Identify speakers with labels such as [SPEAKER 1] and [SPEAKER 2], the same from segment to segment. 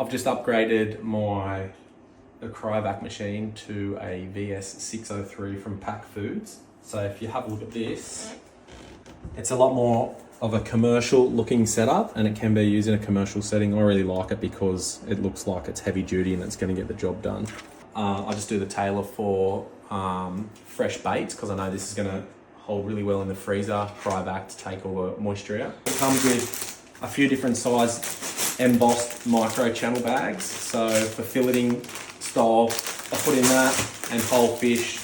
[SPEAKER 1] I've just upgraded my cryovac machine to a VS603 from Pac Foods. So if you have a look at this, it's a lot more of a commercial looking setup and it can be used in a commercial setting. I really like it because it looks like it's heavy duty and it's going to get the job done. I just do the tailor for fresh baits because I know this is going to hold really well in the freezer, cryovac to take all the moisture out. It comes with a few different size embossed micro channel bags. So for filleting style, I put in that, and whole fish,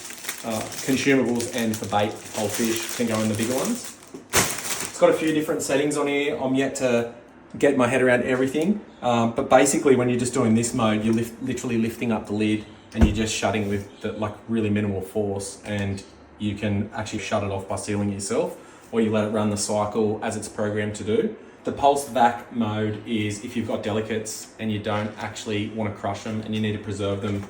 [SPEAKER 1] consumables, and for bait, whole fish can go in the bigger ones. It's got a few different settings on here. I'm yet to get my head around everything, but basically when you're just doing this mode, you're literally lifting up the lid and you're just shutting with like really minimal force, and you can actually shut it off by sealing it yourself, or you let it run the cycle as it's programmed to do. The pulsed vac mode is if you've got delicates and you don't actually want to crush them and you need to preserve them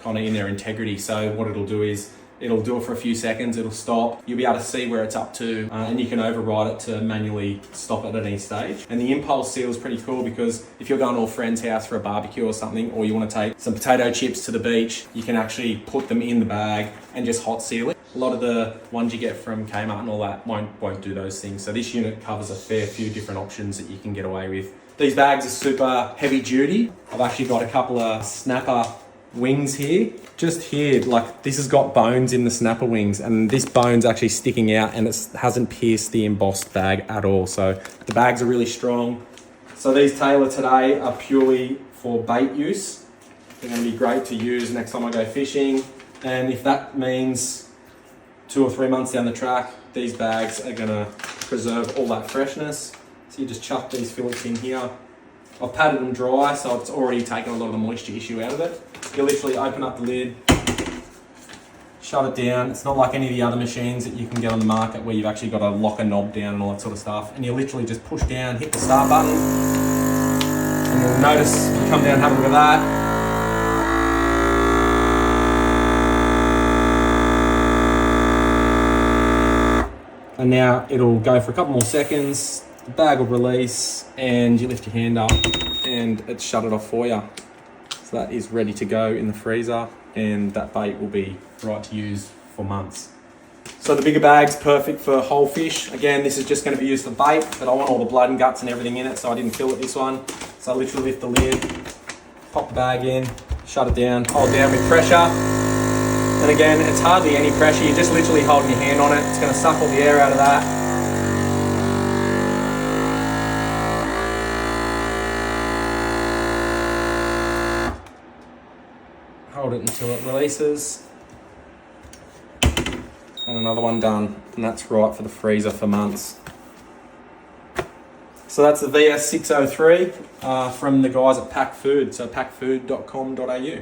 [SPEAKER 1] kind of in their integrity. So what it'll do is it'll do it for a few seconds, it'll stop, you'll be able to see where it's up to, and you can override it to manually stop it at any stage. And the impulse seal is pretty cool because if you're going to a friend's house for a barbecue or something, or you want to take some potato chips to the beach, you can actually put them in the bag and just hot seal it. A lot of the ones you get from Kmart and all that won't do those things. So this unit covers a fair few different options that you can get away with. These bags are super heavy duty. I've actually got a couple of snapper wings here. Just here, like this has got bones in the snapper wings, and this bone's actually sticking out and it hasn't pierced the embossed bag at all. So the bags are really strong. So these Taylor today are purely for bait use. They're going to be great to use next time I go fishing. And if that means 2 or 3 months down the track, these bags are going to preserve all that freshness. So you just chuck these fillets in here. I've patted them dry, so it's already taken a lot of the moisture issue out of it. You literally open up the lid, shut it down. It's not like any of the other machines that you can get on the market where you've actually got to lock a knob down and all that sort of stuff. And you literally just push down, hit the start button, and you'll notice you come down and have a look at that. And now it'll go for a couple more seconds, the bag will release, and you lift your hand up and it's shut it off for you. So that is ready to go in the freezer, and that bait will be right to use for months. So the bigger bag's perfect for whole fish. Again, this is just going to be used for bait, but I want all the blood and guts and everything in it, so I didn't fill it this one. So I literally lift the lid, pop the bag in, shut it down, hold down with pressure. And again, it's hardly any pressure, you're just literally holding your hand on it. It's going to suck all the air out of that. Hold it until it releases. And another one done. And that's right for the freezer for months. So that's the VS603 from the guys at Pac Food, so pacfood.com.au.